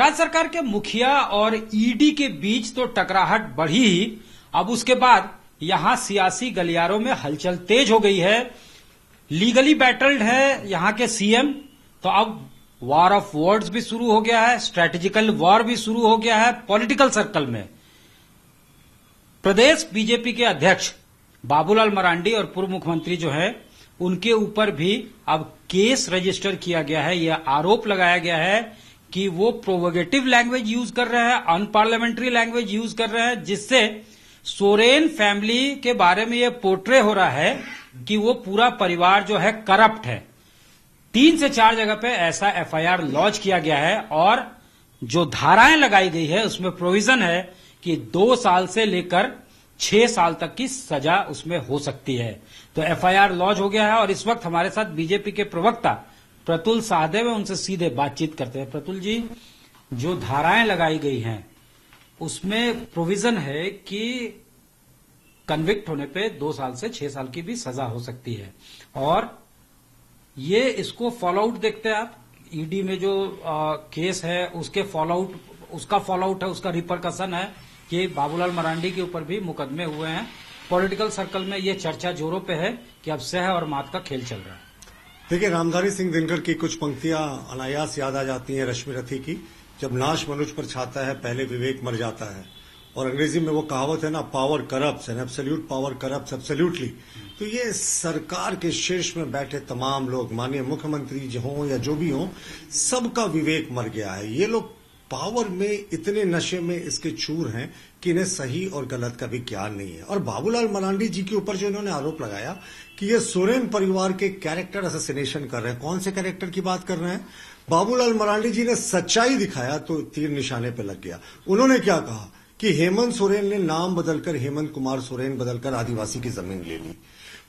राज्य सरकार के मुखिया और ईडी के बीच तो टकराहट बढ़ी ही, अब उसके बाद यहां सियासी गलियारों में हलचल तेज हो गई है। लीगली बैटल्ड है यहां के सीएम, तो अब वॉर ऑफ वर्ड्स भी शुरू हो गया है, स्ट्रैटेजिकल वॉर भी शुरू हो गया है पॉलिटिकल सर्कल में। प्रदेश बीजेपी के अध्यक्ष बाबूलाल मरांडी और पूर्व मुख्यमंत्री जो है उनके ऊपर भी अब केस रजिस्टर किया गया है। यह आरोप लगाया गया है कि वो प्रोवोगेटिव लैंग्वेज यूज कर रहे हैं, अनपार्लियामेंट्री लैंग्वेज यूज कर रहे हैं, जिससे सोरेन फैमिली के बारे में यह पोर्ट्रे हो रहा है कि वो पूरा परिवार जो है करप्ट है। 3 से 4 जगह पे ऐसा एफआईआर लॉन्च किया गया है और जो धाराएं लगाई गई है उसमें प्रोविजन है कि 2 साल से लेकर 6 साल तक की सजा उसमें हो सकती है। तो एफआईआर लॉन्च हो गया है और इस वक्त हमारे साथ बीजेपी के प्रवक्ता प्रतुल साहदेव है, उनसे सीधे बातचीत करते हैं। प्रतुल जी, जो धाराएं लगाई गई हैं उसमें प्रोविजन है कि कन्विक्ट होने पे 2 साल से 6 साल की भी सजा हो सकती है और ये इसको फॉलोआउट देखते हैं आप। ईडी में जो केस है उसका फॉलोआउट है, उसका रिपरकशन है कि बाबूलाल मरांडी के ऊपर भी मुकदमे हुए हैं। पॉलिटिकल सर्कल में ये चर्चा जोरों पे है कि अब सह और मात का खेल चल रहा है। देखिए, रामधारी सिंह दिनकर की कुछ पंक्तियां अनायास याद आ जाती हैं रश्मि रथी की, जब नाश मनुष्य पर छाता है पहले विवेक मर जाता है। और अंग्रेजी में वो कहावत है ना, power corrupts and absolute power corrupts absolutely. तो ये सरकार के शीर्ष में बैठे तमाम लोग, माननीय मुख्यमंत्री जो हों या जो भी हों, सबका विवेक मर गया है। ये लोग पावर में इतने नशे में इसके चूर हैं कि इन्हें सही और गलत का भी ज्ञान नहीं है। और बाबूलाल मरांडी जी के ऊपर जो इन्होंने आरोप लगाया कि ये सोरेन परिवार के कैरेक्टर असैसिनेशन कर रहे हैं। कौन से कैरेक्टर की बात कर रहे हैं? बाबूलाल मरांडी जी ने सच्चाई दिखाया तो तीर निशाने पर लग गया। उन्होंने क्या कहा कि हेमंत सोरेन ने नाम बदलकर हेमंत कुमार सोरेन बदलकर आदिवासी की जमीन ले ली।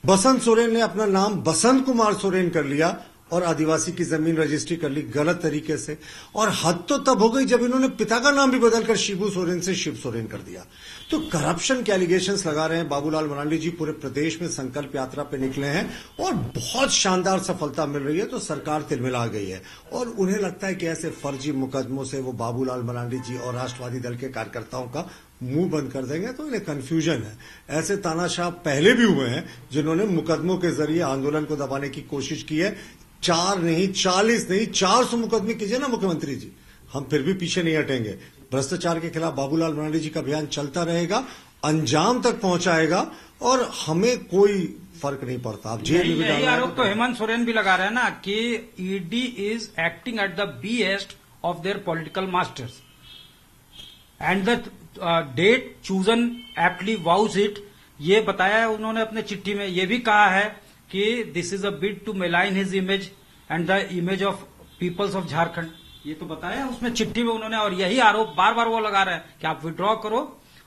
बसंत सोरेन ने अपना नाम बसंत कुमार सोरेन कर लिया और आदिवासी की जमीन रजिस्ट्री कर ली गलत तरीके से। और हद तो तब हो गई जब इन्होंने पिता का नाम भी बदलकर शिबू सोरेन से शिव सोरेन कर दिया। तो करप्शन के एलिगेशंस लगा रहे हैं बाबूलाल मरांडी जी। पूरे प्रदेश में संकल्प यात्रा पे निकले हैं और बहुत शानदार सफलता मिल रही है। तो सरकार तिलमिला गई है और उन्हें लगता है कि ऐसे फर्जी मुकदमों से वो बाबूलाल मरांडी जी और राष्ट्रवादी दल के कार्यकर्ताओं का मुंह बंद कर देंगे। तो इन्हें कंफ्यूजन है। ऐसे तानाशाह पहले भी हुए हैं जिन्होंने मुकदमों के जरिए आंदोलन को दबाने की कोशिश की है। 4 नहीं, 40 नहीं, 400 मुकदमे कीजिए ना मुख्यमंत्री जी, हम फिर भी पीछे नहीं हटेंगे। भ्रष्टाचार के खिलाफ बाबूलाल मरांडी जी का अभियान चलता रहेगा, अंजाम तक पहुंचाएगा और हमें कोई फर्क नहीं पड़ता। आप जेल में भी डाल आरोप तो हेमंत सोरेन भी लगा रहे हैं ना कि ED is acting at the behest of their political masters and the date chosen aptly vouches it. ये बताया है उन्होंने अपने चिट्ठी में। ये भी कहा है कि this is a bid to malign his image and the image of peoples of Jharkhand. ये तो बताया उसमें चिट्ठी में उन्होंने। और यही आरोप बार बार वो लगा रहे हैं कि आप विड्रॉ करो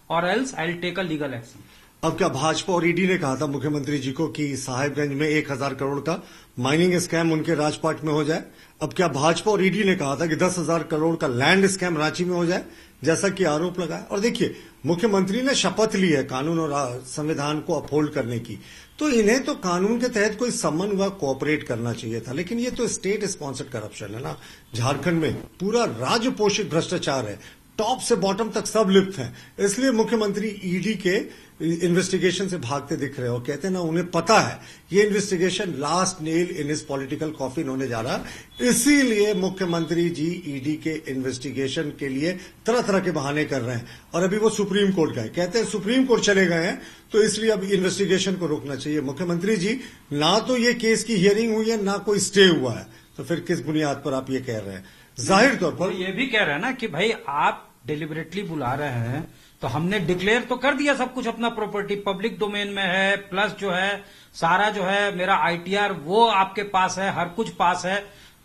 और else I will take a legal action. अब क्या भाजपा और ईडी ने कहा था मुख्यमंत्री जी को कि साहेबगंज में 1000 करोड़ का माइनिंग स्कैम उनके राजपाट में हो जाए? अब क्या भाजपा और ईडी ने कहा था कि 10,000 करोड़ का लैंड स्कैम रांची में हो जाए, जैसा कि आरोप लगा है? और देखिए, मुख्यमंत्री ने शपथ ली है कानून और संविधान को अपहोल्ड करने की, तो इन्हें तो कानून के तहत कोई सम्मन हुआ कोऑपरेट करना चाहिए था। लेकिन ये तो स्टेट स्पॉन्सर्ड करप्शन है ना। झारखंड में पूरा राज्य पोषित भ्रष्टाचार है, टॉप से बॉटम तक सब लिप्त हैं। इसलिए मुख्यमंत्री ईडी के इन्वेस्टिगेशन से भागते दिख रहे हो। कहते हैं ना, उन्हें पता है ये इन्वेस्टिगेशन लास्ट नेल इन इस पॉलिटिकल कॉफिन होने जा रहा है। इसीलिए मुख्यमंत्री जी ईडी के इन्वेस्टिगेशन के लिए तरह तरह के बहाने कर रहे हैं। और अभी वो सुप्रीम कोर्ट गए, कहते हैं सुप्रीम कोर्ट चले गए हैं तो इसलिए अब इन्वेस्टिगेशन को रोकना चाहिए। मुख्यमंत्री जी, ना तो ये केस की हियरिंग हुई है, ना कोई स्टे हुआ है, तो फिर किस बुनियाद पर आप ये कह रहे हैं? जाहिर तौर पर ये भी कह रहे हैं ना कि भाई आप डिलिबरेटली बुला रहे हैं, तो हमने डिक्लेयर तो कर दिया सब कुछ, अपना प्रॉपर्टी पब्लिक डोमेन में है, प्लस जो है सारा जो है मेरा आईटीआर वो आपके पास है, हर कुछ पास है।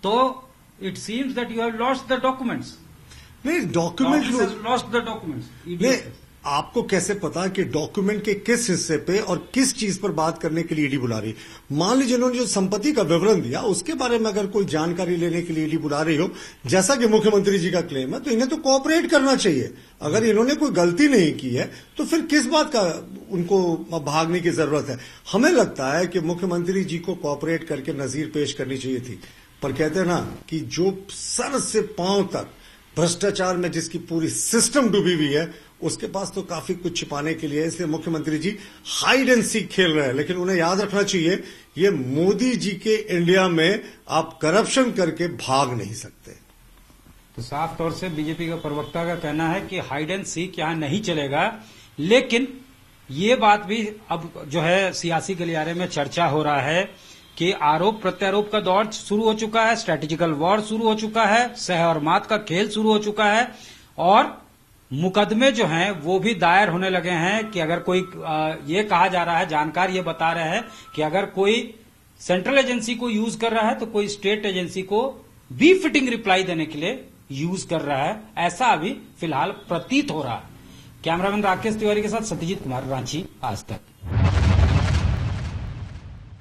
तो it seems that you have lost the documents. नहीं, डॉक्यूमेंट लॉस्ट द डॉक्यूमेंट्स। नहीं, आपको कैसे पता कि डॉक्यूमेंट के किस हिस्से पे और किस चीज पर बात करने के लिए ईडी बुला रही? मान लीजिए उन्होंने जो संपत्ति का विवरण दिया उसके बारे में अगर कोई जानकारी लेने के लिए ईडी बुला रही हो, जैसा कि मुख्यमंत्री जी का क्लेम है, तो इन्हें तो कोऑपरेट करना चाहिए। अगर इन्होंने कोई गलती नहीं की है तो फिर किस बात का उनको भागने की जरूरत है? हमें लगता है कि मुख्यमंत्री जी को कोऑपरेट करके नजीर पेश करनी चाहिए थी। पर कहते हैं ना कि जो सर से पांव तक भ्रष्टाचार में जिसकी पूरी सिस्टम डूबी हुई है, उसके पास तो काफी कुछ छिपाने के लिए है। इसलिए मुख्यमंत्री जी हाइड एंड सीक खेल रहे हैं। लेकिन उन्हें याद रखना चाहिए, ये मोदी जी के इंडिया में आप करप्शन करके भाग नहीं सकते। तो साफ तौर से बीजेपी का प्रवक्ता का कहना है कि हाइड एंड सीक यहां नहीं चलेगा। लेकिन ये बात भी अब जो है सियासी गलियारे में चर्चा हो रहा है कि आरोप प्रत्यारोप का दौर शुरू हो चुका है, स्ट्रैटेजिकल वॉर शुरू हो चुका है, सह और मात का खेल शुरू हो चुका है और मुकदमे जो हैं वो भी दायर होने लगे हैं कि अगर कोई ये कहा जा रहा है, जानकार ये बता रहे हैं कि अगर कोई सेंट्रल एजेंसी को यूज कर रहा है तो कोई स्टेट एजेंसी को बी फिटिंग रिप्लाई देने के लिए यूज कर रहा है। ऐसा अभी फिलहाल प्रतीत हो रहा है। कैमरामैन राकेश तिवारी के साथ सत्यजीत कुमार, रांची, आज तक।